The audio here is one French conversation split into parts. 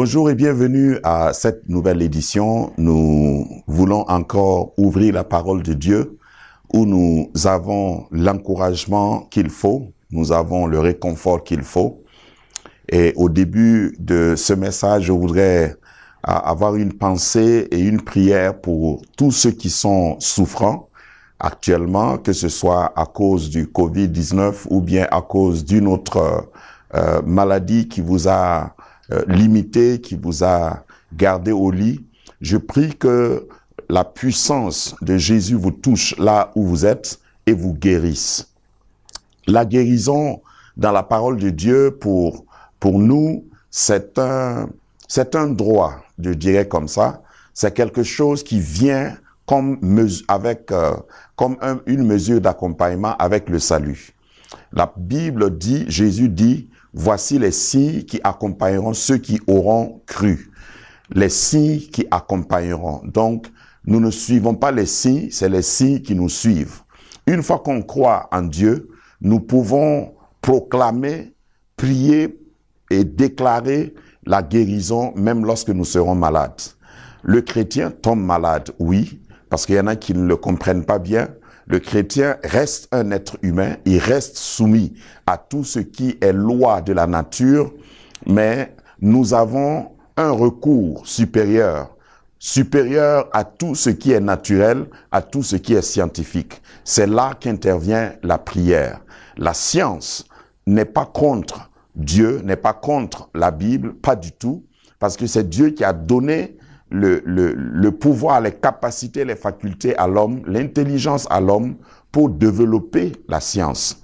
Bonjour et bienvenue à cette nouvelle édition. Nous voulons encore ouvrir la parole de Dieu où nous avons l'encouragement qu'il faut, nous avons le réconfort qu'il faut. Et au début de ce message, je voudrais avoir une pensée et une prière pour tous ceux qui sont souffrants actuellement, que ce soit à cause du Covid-19 ou bien à cause d'une autre maladie qui vous a limité, qui vous a gardé au lit. Je prie que la puissance de Jésus vous touche là où vous êtes et vous guérisse. La guérison dans la parole de Dieu pour nous, c'est un droit, je dirais comme ça. C'est quelque chose qui vient comme une mesure d'accompagnement avec le salut. La Bible dit, Jésus dit, voici les signes qui accompagneront ceux qui auront cru. Les signes qui accompagneront. Donc, nous ne suivons pas les signes, c'est les signes qui nous suivent. Une fois qu'on croit en Dieu, nous pouvons proclamer, prier et déclarer la guérison même lorsque nous serons malades. Le chrétien tombe malade, oui, parce qu'il y en a qui ne le comprennent pas bien. Le chrétien reste un être humain, il reste soumis à tout ce qui est loi de la nature, mais nous avons un recours supérieur à tout ce qui est naturel, à tout ce qui est scientifique. C'est là qu'intervient la prière. La science n'est pas contre Dieu, n'est pas contre la Bible, pas du tout, parce que c'est Dieu qui a donné le pouvoir, les capacités, les facultés à l'homme, l'intelligence à l'homme pour développer la science.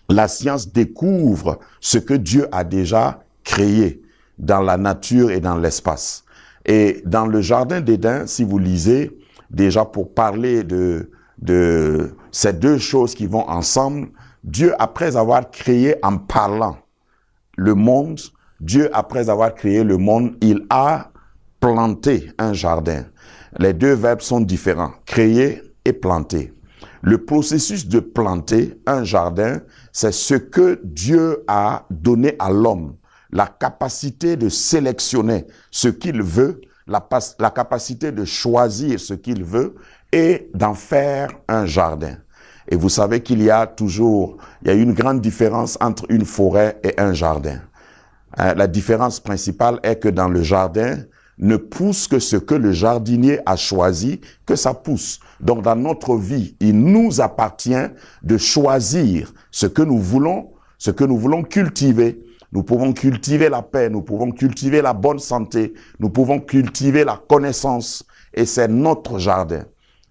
La science découvre ce que Dieu a déjà créé dans la nature et dans l'espace. Et dans le jardin d'Éden, si vous lisez, déjà pour parler de ces deux choses qui vont ensemble, Dieu, après avoir créé en parlant le monde, Dieu, après avoir créé le monde, il a planter un jardin. Les deux verbes sont différents, créer et planter. Le processus de planter un jardin, c'est ce que Dieu a donné à l'homme, la capacité de sélectionner ce qu'il veut, la capacité de choisir ce qu'il veut et d'en faire un jardin. Et vous savez qu'il y a une grande différence entre une forêt et un jardin. La différence principale est que dans le jardin, ne pousse que ce que le jardinier a choisi, que ça pousse. Donc dans notre vie, il nous appartient de choisir ce que nous voulons cultiver. Nous pouvons cultiver la paix, nous pouvons cultiver la bonne santé, nous pouvons cultiver la connaissance, et c'est notre jardin.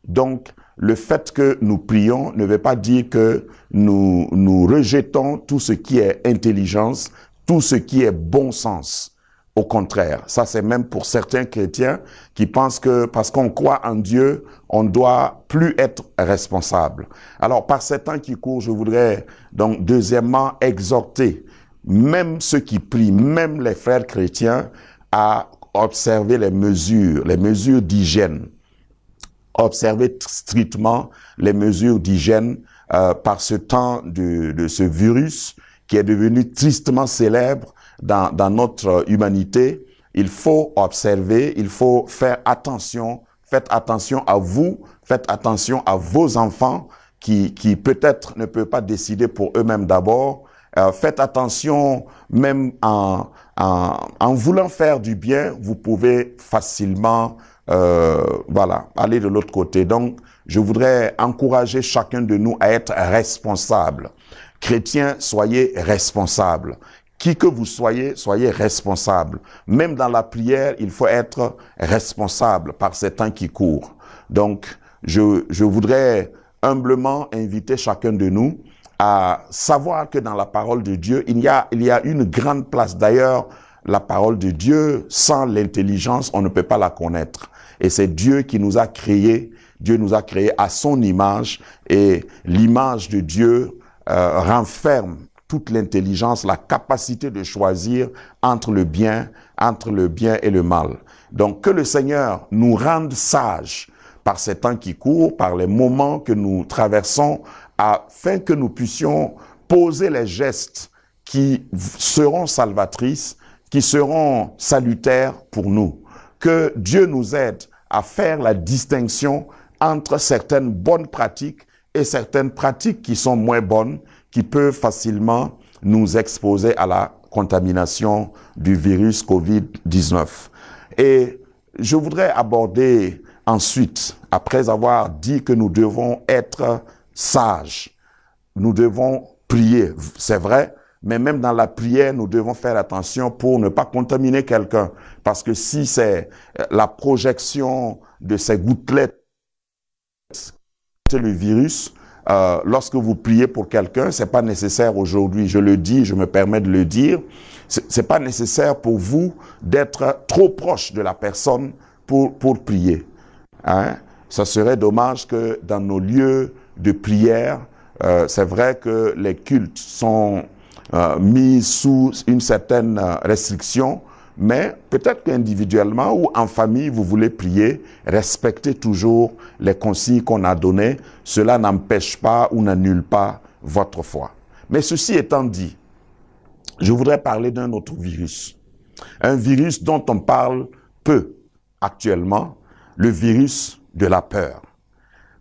Donc le fait que nous prions ne veut pas dire que nous rejetons tout ce qui est intelligence, tout ce qui est bon sens. Au contraire, ça c'est même pour certains chrétiens qui pensent que parce qu'on croit en Dieu, on ne doit plus être responsable. Alors par ces temps qui courent, je voudrais donc deuxièmement exhorter même ceux qui prient, même les frères chrétiens, à observer les mesures d'hygiène. Observer strictement les mesures d'hygiène par ce temps de ce virus qui est devenu tristement célèbre dans notre humanité. Il faut observer, il faut faire attention. Faites attention à vous, faites attention à vos enfants qui peut-être ne peuvent pas décider pour eux-mêmes d'abord. Faites attention, même en voulant faire du bien, vous pouvez facilement aller de l'autre côté. Donc, je voudrais encourager chacun de nous à être responsable. Chrétiens, soyez responsables. Qui que vous soyez, soyez responsable. Même dans la prière, il faut être responsable par ces temps qui courent. Donc, je voudrais humblement inviter chacun de nous à savoir que dans la parole de Dieu, il y a une grande place. D'ailleurs, la parole de Dieu, sans l'intelligence, on ne peut pas la connaître. Et c'est Dieu qui nous a créés. Dieu nous a créés à son image. Et l'image de Dieu renferme toute l'intelligence, la capacité de choisir entre le bien et le mal. Donc, que le Seigneur nous rende sages par ces temps qui courent, par les moments que nous traversons, afin que nous puissions poser les gestes qui seront salvatrices, qui seront salutaires pour nous. Que Dieu nous aide à faire la distinction entre certaines bonnes pratiques et certaines pratiques qui sont moins bonnes, qui peuvent facilement nous exposer à la contamination du virus COVID-19. Et je voudrais aborder ensuite, après avoir dit que nous devons être sages, nous devons prier, c'est vrai, mais même dans la prière, nous devons faire attention pour ne pas contaminer quelqu'un. Parce que si c'est la projection de ces gouttelettes, le virus, lorsque vous priez pour quelqu'un, c'est pas nécessaire aujourd'hui, je le dis, je me permets de le dire, c'est pas nécessaire pour vous d'être trop proche de la personne pour prier. Hein? Ça serait dommage que dans nos lieux de prière, c'est vrai que les cultes sont mis sous une certaine restriction, mais peut-être qu'individuellement ou en famille, vous voulez prier, respectez toujours les consignes qu'on a données. Cela n'empêche pas ou n'annule pas votre foi. Mais ceci étant dit, je voudrais parler d'un autre virus. Un virus dont on parle peu actuellement, le virus de la peur.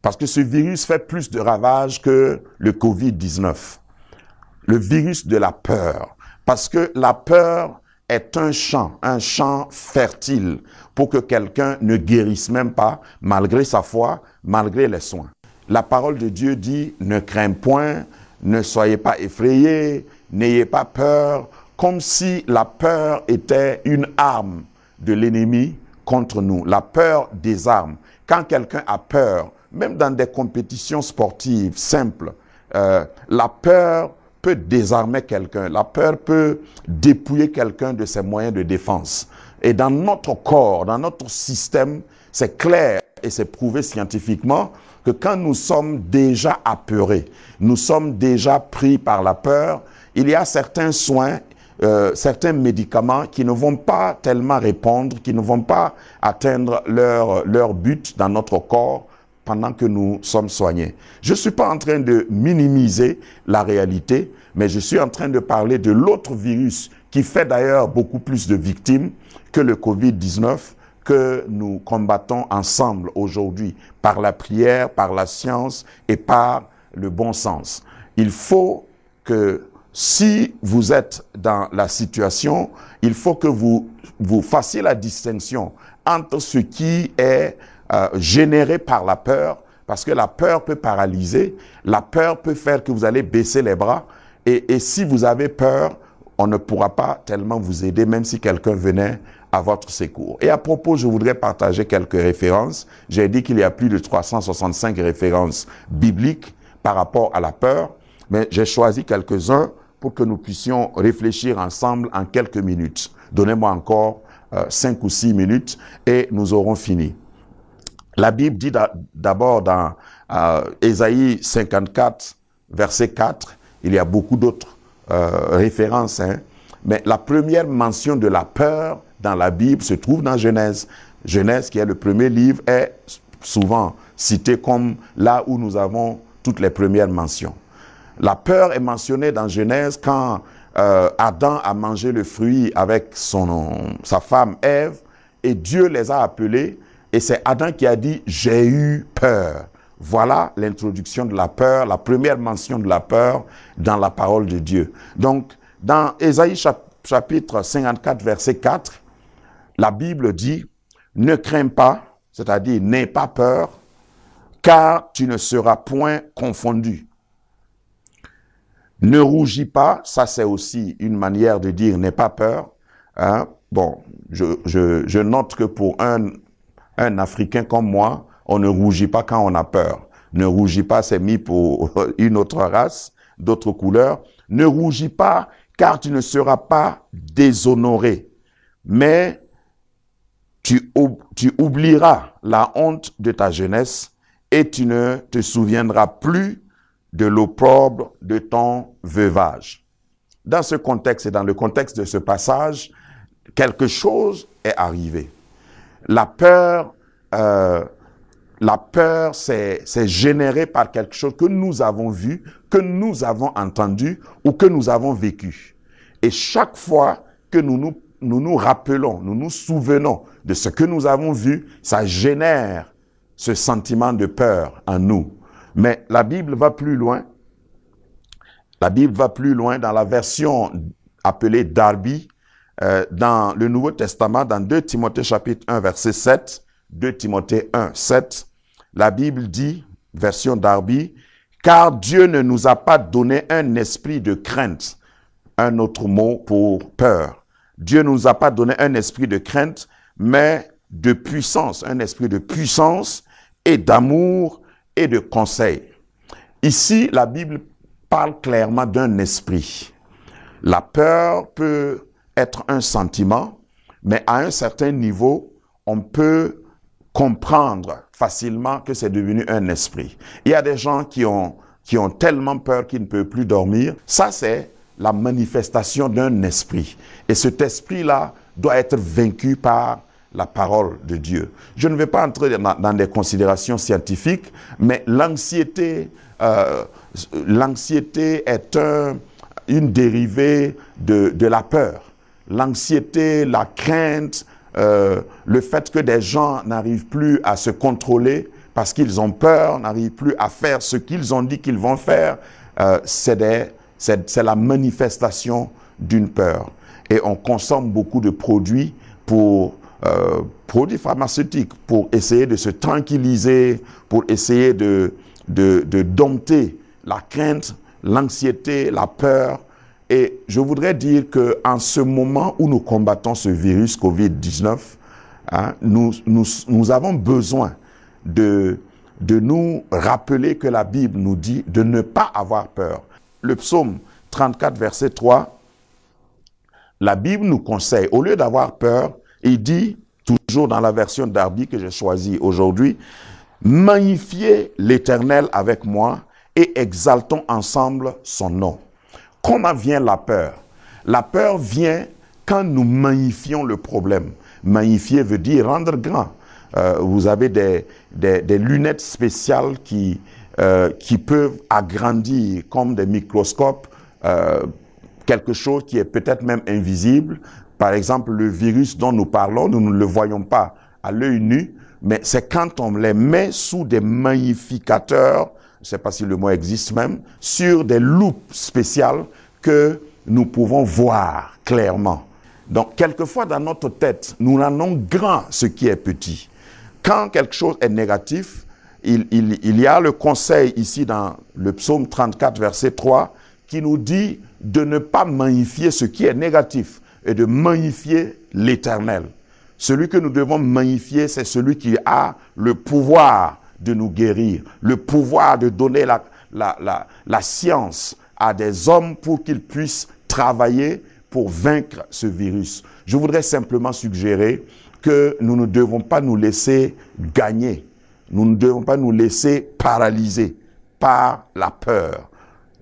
Parce que ce virus fait plus de ravages que le COVID-19. Le virus de la peur. Parce que la peur est un champ fertile pour que quelqu'un ne guérisse même pas, malgré sa foi, malgré les soins. La parole de Dieu dit, ne craignez point, ne soyez pas effrayés, n'ayez pas peur, comme si la peur était une arme de l'ennemi contre nous. La peur désarme. Quand quelqu'un a peur, même dans des compétitions sportives simples, la peur peut désarmer quelqu'un. La peur peut dépouiller quelqu'un de ses moyens de défense. Et dans notre corps, dans notre système, c'est clair et c'est prouvé scientifiquement que quand nous sommes déjà apeurés, nous sommes déjà pris par la peur, il y a certains soins, certains médicaments qui ne vont pas tellement répondre, qui ne vont pas atteindre leur but dans notre corps pendant que nous sommes soignés. Je ne suis pas en train de minimiser la réalité, mais je suis en train de parler de l'autre virus qui fait d'ailleurs beaucoup plus de victimes que le COVID-19 que nous combattons ensemble aujourd'hui par la prière, par la science et par le bon sens. Il faut que si vous êtes dans la situation, il faut que vous fassiez la distinction entre ce qui est généré par la peur, parce que la peur peut paralyser, la peur peut faire que vous allez baisser les bras, et si vous avez peur, on ne pourra pas tellement vous aider, même si quelqu'un venait à votre secours. Et à propos, je voudrais partager quelques références. J'ai dit qu'il y a plus de 365 références bibliques par rapport à la peur, mais j'ai choisi quelques-uns pour que nous puissions réfléchir ensemble en quelques minutes. Donnez-moi encore 5 ou 6 minutes et nous aurons fini. La Bible dit d'abord dans Ésaïe 54, verset 4, il y a beaucoup d'autres références, hein, mais la première mention de la peur dans la Bible se trouve dans Genèse. Genèse, qui est le premier livre, est souvent cité comme là où nous avons toutes les premières mentions. La peur est mentionnée dans Genèse quand Adam a mangé le fruit avec sa femme Ève, et Dieu les a appelés, et c'est Adam qui a dit « j'ai eu peur ». Voilà l'introduction de la peur, la première mention de la peur dans la parole de Dieu. Donc, dans Ésaïe chapitre 54, verset 4, la Bible dit « ne crains pas », c'est-à-dire « n'aie pas peur, car tu ne seras point confondu. Ne rougis pas », ça c'est aussi une manière de dire « n'aie pas peur hein. ». Bon, je note que pour un Africain comme moi, on ne rougit pas quand on a peur. Ne rougis pas, c'est mis pour une autre race, d'autres couleurs. Ne rougis pas, car tu ne seras pas déshonoré. Mais tu oublieras la honte de ta jeunesse et tu ne te souviendras plus de l'opprobre de ton veuvage. Dans ce contexte et dans le contexte de ce passage, quelque chose est arrivé. La peur, c'est généré par quelque chose que nous avons vu, que nous avons entendu ou que nous avons vécu. Et chaque fois que nous nous nous nous rappelons, nous nous souvenons de ce que nous avons vu, ça génère ce sentiment de peur en nous. Mais la Bible va plus loin. La Bible va plus loin dans la version appelée Darby, dans le Nouveau Testament, dans 2 Timothée chapitre 1, verset 7, 2 Timothée 1, 7, la Bible dit, version Darby, « Car Dieu ne nous a pas donné un esprit de crainte », un autre mot pour peur. Dieu ne nous a pas donné un esprit de crainte, mais de puissance, un esprit de puissance et d'amour et de conseil. Ici, la Bible parle clairement d'un esprit. La peur peut être un sentiment, mais à un certain niveau, on peut comprendre facilement que c'est devenu un esprit. Il y a des gens qui ont tellement peur qu'ils ne peuvent plus dormir. Ça, c'est la manifestation d'un esprit. Et cet esprit-là doit être vaincu par la parole de Dieu. Je ne vais pas entrer dans des considérations scientifiques, mais l'anxiété est une dérivée de la peur. L'anxiété, la crainte, le fait que des gens n'arrivent plus à se contrôler parce qu'ils ont peur, n'arrivent plus à faire ce qu'ils ont dit qu'ils vont faire, c'est la manifestation d'une peur. Et on consomme beaucoup de produits produits pharmaceutiques pour essayer de se tranquilliser, pour essayer de dompter la crainte, l'anxiété, la peur. Et je voudrais dire qu'en ce moment où nous combattons ce virus Covid-19, hein, nous avons besoin de nous rappeler que la Bible nous dit de ne pas avoir peur. Le psaume 34, verset 3, la Bible nous conseille, au lieu d'avoir peur, il dit, toujours dans la version Darby que j'ai choisie aujourd'hui, « Magnifiez l'Éternel avec moi et exaltons ensemble son nom. » Comment vient la peur? La peur vient quand nous magnifions le problème. Magnifier veut dire rendre grand. Vous avez des lunettes spéciales qui peuvent agrandir comme des microscopes quelque chose qui est peut-être même invisible. Par exemple, le virus dont nous parlons, nous ne le voyons pas à l'œil nu, mais c'est quand on les met sous des magnificateurs, je ne sais pas si le mot existe même, sur des loupes spéciales que nous pouvons voir clairement. Donc, quelquefois dans notre tête, nous rendons grand ce qui est petit. Quand quelque chose est négatif, il y a le conseil ici dans le psaume 34, verset 3, qui nous dit de ne pas magnifier ce qui est négatif et de magnifier l'Éternel. Celui que nous devons magnifier, c'est celui qui a le pouvoir de nous guérir, le pouvoir de donner la science à des hommes pour qu'ils puissent travailler pour vaincre ce virus. Je voudrais simplement suggérer que nous ne devons pas nous laisser gagner. Nous ne devons pas nous laisser paralyser par la peur.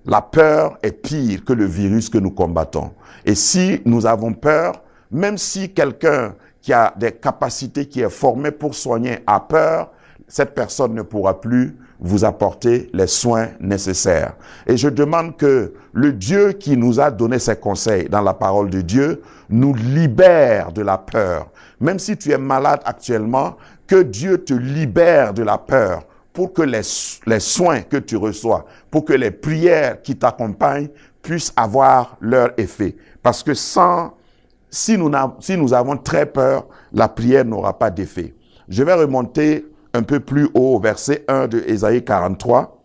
La peur est pire que le virus que nous combattons. Et si nous avons peur, même si quelqu'un qui a des capacités, qui est formé pour soigner a peur, cette personne ne pourra plus vous apporter les soins nécessaires. Et je demande que le Dieu qui nous a donné ces conseils dans la parole de Dieu nous libère de la peur. Même si tu es malade actuellement, que Dieu te libère de la peur pour que les soins que tu reçois, pour que les prières qui t'accompagnent puissent avoir leur effet. Parce que si nous avons très peur, la prière n'aura pas d'effet. Je vais remonter un peu plus haut au verset 1 de Ésaïe 43.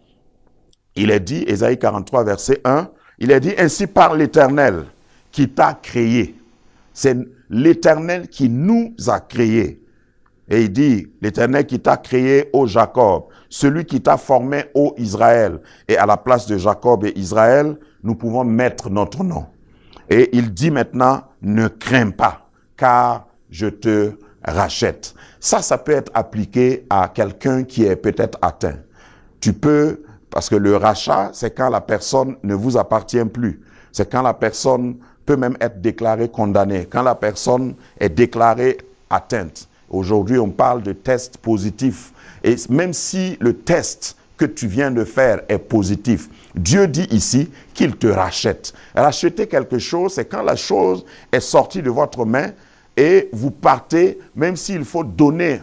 Il est dit, Ésaïe 43, verset 1, il est dit, « Ainsi parle l'Éternel qui t'a créé. » C'est l'Éternel qui nous a créés. Et il dit, l'Éternel qui t'a créé, ô Jacob, celui qui t'a formé, ô Israël. Et à la place de Jacob et Israël, nous pouvons mettre notre nom. Et il dit maintenant, ne crains pas, car je te rachète. Ça peut être appliqué à quelqu'un qui est peut-être atteint. Tu peux, parce que le rachat, c'est quand la personne ne vous appartient plus. C'est quand la personne peut même être déclarée condamnée, quand la personne est déclarée atteinte. Aujourd'hui, on parle de test positif. Et même si le test que tu viens de faire est positif. Dieu dit ici qu'il te rachète. Racheter quelque chose, c'est quand la chose est sortie de votre main et vous partez, même s'il faut doubler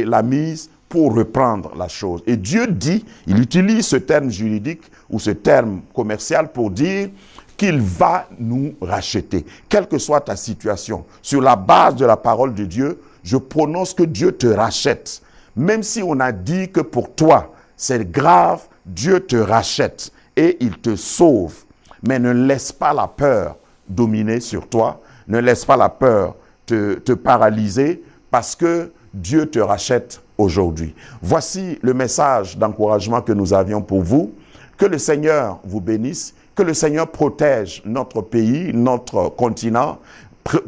la mise pour reprendre la chose. Et Dieu dit, il utilise ce terme juridique ou ce terme commercial pour dire qu'il va nous racheter. Quelle que soit ta situation, sur la base de la parole de Dieu, je prononce que Dieu te rachète. Même si on a dit que pour toi, c'est grave, Dieu te rachète et il te sauve. Mais ne laisse pas la peur dominer sur toi, ne laisse pas la peur te paralyser parce que Dieu te rachète aujourd'hui. Voici le message d'encouragement que nous avions pour vous. Que le Seigneur vous bénisse, que le Seigneur protège notre pays, notre continent,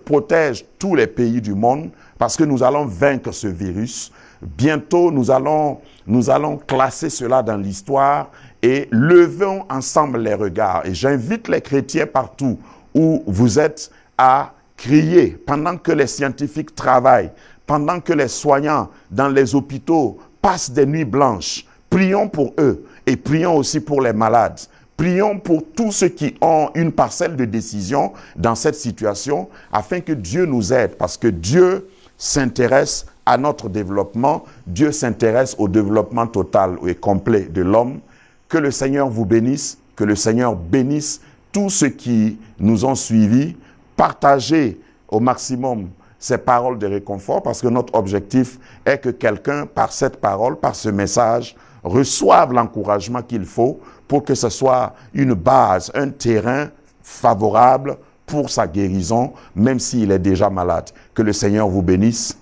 protège tous les pays du monde parce que nous allons vaincre ce virus. Bientôt, nous allons classer cela dans l'histoire et levons ensemble les regards. Et j'invite les chrétiens partout où vous êtes à crier pendant que les scientifiques travaillent, pendant que les soignants dans les hôpitaux passent des nuits blanches. Prions pour eux et prions aussi pour les malades. Prions pour tous ceux qui ont une parcelle de décision dans cette situation afin que Dieu nous aide parce que Dieu s'intéresse à notre développement. Dieu s'intéresse au développement total et complet de l'homme. Que le Seigneur vous bénisse, que le Seigneur bénisse tous ceux qui nous ont suivis. Partagez au maximum ces paroles de réconfort parce que notre objectif est que quelqu'un, par cette parole, par ce message, reçoive l'encouragement qu'il faut pour que ce soit une base, un terrain favorable pour sa guérison, même s'il est déjà malade. Que le Seigneur vous bénisse.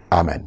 Amen.